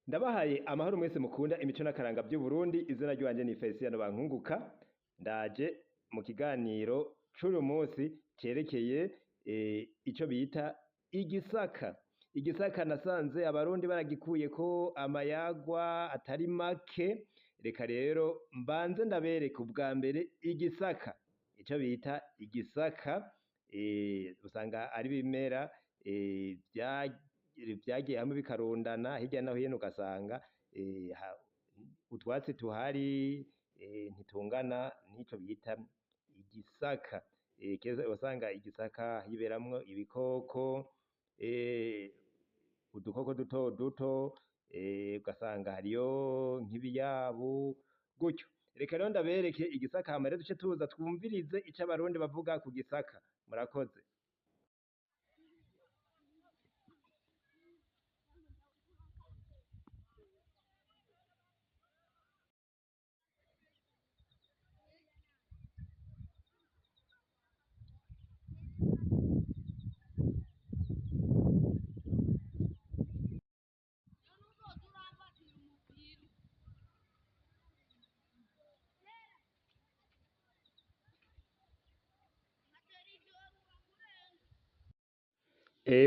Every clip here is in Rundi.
Ndabahaye amahoro mwese mukunda imico n'akaranga by'Uburundi, izina ryanje ni Feliciano Bankunguka. Ndaje mu kiganiro c'uyu munsi cerekeye ico bita igisaka. Igisaka nasanze abarundi baragikuyeko amayagwa atari make. Reka rero mbanze ndabereke ubwa mbere igisaka. Ico bita igisaka usanga ari ibimera vyagiye hamwe bikarundana hirya no hino, ugasanga utwatsi tuhari ntitungana n'ico bita igisaka. Keza usanga igisaka hiberamwo ibikoko, udukoko duto duto, ugasanga hariyo nk'ibiyabu gutyo. Reka rero ndabereke igisaka hama rero duce tuza twumvirize ico abarundi bavuga ku gisaka. Murakoze.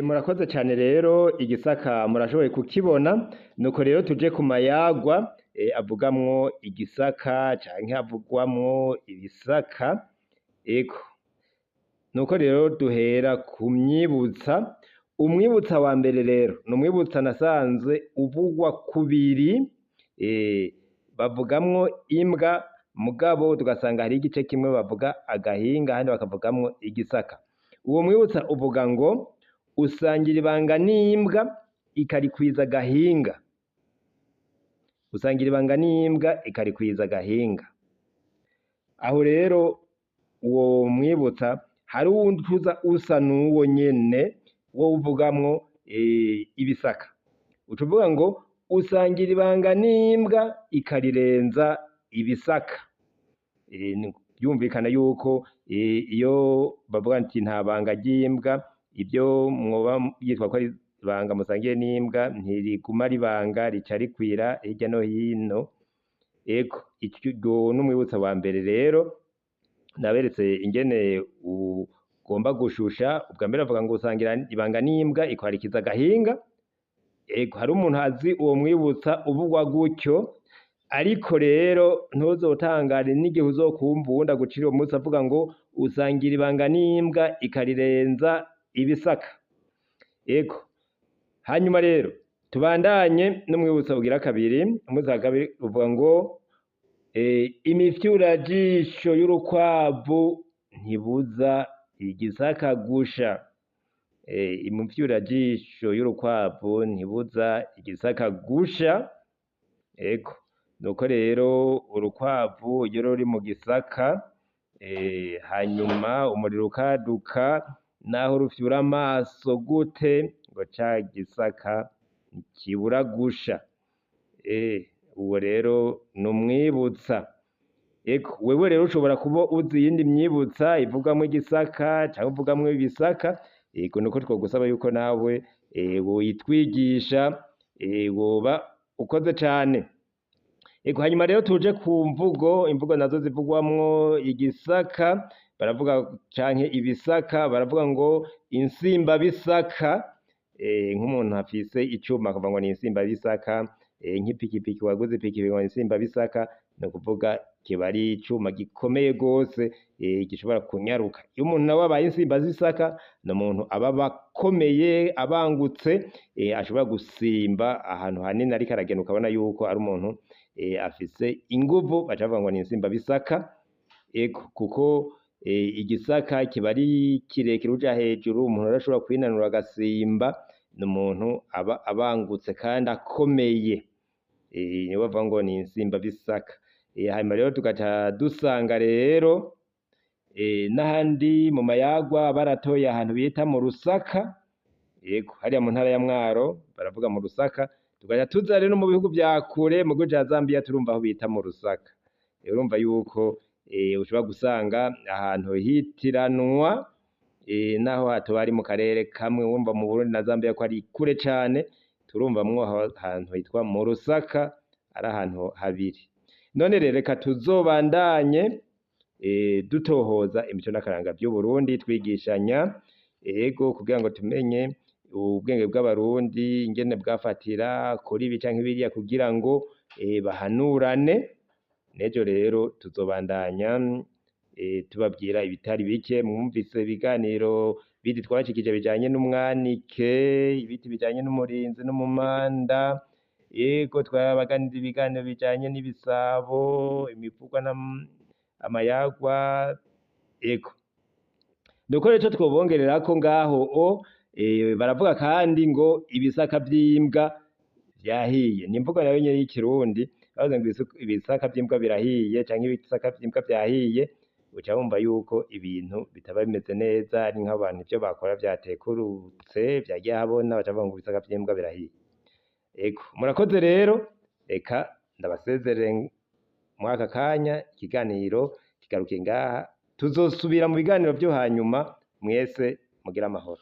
Murakoze cyane rero, igisaka murashoboye kukibona. Nuko rero tuje ku mayagwa avugamwo igisaka canke havugwamwo ibisaka. Ego nuko rero duhera ku myibutsa. Umwibutsa wa mbere rero ni umwibutsa nasanze uvugwa kubiri, bavugamwo imbwa mugabo tugasanga hari igice kimwe bavuga agahinga, ahandi bakavugamwo igisaka. Uwo mwibutsa uvuga ngo usangira ibanga n'imbwa ikarikwiza agahinga. Usangira ibanga n'imbwa ikarikwiza agahinga. Aho rero uwo mwibutsa hari uwundi usa n'uwo nyene wo uvugamwo ibisaka. Ucuvuga ngo usangira ibanga n'imbwa ikarirenza ibisaka. Byumvikana yuko iyo bavuga nti nta banga ry'imbwa, ibyo mwoba yitwa ko ari ibanga musangiye n'imbwa ntiriguma ari ibanga, rica rikwira hirya no hino. Ego ico n'umwibutsa wa mbere rero naberetse ingene ugomba gushusha. Ubwa mbere avuga ngo usangira ibanga n'imbwa ikwarikiza agahinga. Ego hari umuntu azi uwo mwibutsa uvugwa gutyo, ariko rero ntuzotangare n'igihe uzokumva uwundi agucira uwo mwibutsa avuga ngo usangira ibanga n'imbwa ikarirenza ibisaka. Ego hanyuma rero tubandanye n'umwibutsa ugira kabiri. Umwibutsa wa kabiri uvuga ngo imifyurajisho y'urukwavu ntibuza igisaka gusha. Imifyurajisho y'urukwavu ntibuza igisaka gusha. Ego nuko rero urukwavu iyo ruri mu gisaka, hanyuma umuriro ukaduka, naho rufyura amaso gute ngo ca gisaka ntikibura gusha. Uwo rero ni umwibutsa. Ego wewe rero ushobora kuba uzi iyindi myibutsa ivugamwo igisaka canke ivugamwo ibisaka. Ego nuko twogusaba yuko nawe woyitwigisha, woba ukoze cane. Ego hanyuma rero tuje ku mvugo. Imvugo nazo zivugwamwo igisaka baravuga canke ibisaka, baravuga ngo insimbabisaka. Nk'umuntu afise icuma akavuga ngo ni insimbabisaka. Nk'ipikipiki, waguze ipikipiki ngo ni insimbabisaka, ni ukuvuga kiba ari icuma gikomeye gose gishobora kunyaruka. Iyo umuntu nawe abaye insimbabisaka, ni umuntu aba akomeye, abangutse, ashobora gusimba ahantu hanini ariko aragenda, ukabona yuko ari umuntu afise inguvu, baca bavuga ngo ni insimbabisaka. Ego kuko igisaka kiba ari kirekire uja hejuru, umuntu arashobora kwinanura agasimba. Ni umuntu aba abangutse kandi akomeye, niwe bavuga ngo ni insimbabisaka. Hanyuma rero tugaca dusanga rero n'ahandi mu mayagwa baratoye ahantu bita mu Rusaka. Yego hariya mu ntara ya Mwaro baravuga mu Rusaka. Tugaca tuza rero mu bihugu vya kure, mu gihugu ca Zambia turumva aho bita mu Rusaka. Urumva yuko ushobora gusanga ahantu hitiranwa, naho hatoba ari mu karere kamwe. Wumva mu Burundi na Zambia ko ari kure cane, turumvamwo ahantu hitwa mu Rusaka, ari ahantu habiri. None rero reka tuzobandanye dutohoza imico n'akaranga vy'Uburundi, twigishanya kugira ngo tumenye ubwenge bw'abarundi ingene bwafatira kuri ibi canke biriya kugira ngo bahanurane. N'ejo rero tuzobandanya tubabwira ibitari bike. Mwumvise ibiganiro bindi twabashikirije bijanye n'umwanike, ibiti bijanye n'umurinzi n'umumanda, twabaganiriza ibiganiro bijanye n'ibisabo, imivugwa amayagwa, nuko rero ico twobongererako ngaho baravuga kandi ngo ibisaka vy'imbwa vyahiye. Ni imvugo nayo nyene y'ikirundi, bavuze ngo ibisaka vy'imbwa birahiye canke ibisaka vy'imbwa vyahiye, uca wumva yuko ibintu bitaba bimeze neza, ari nk'abantu ivyo bakora vyatekurutse, vyagiye ahabona, baca bavuga ngo ibisaka vy'imbwa birahiye. Murakoze rero, reka ndabasezerere muri aka kanya, ikiganiro kigarukiye ngaha, tuzosubira mu biganiro vyo hanyuma, mwese mugire amahoro.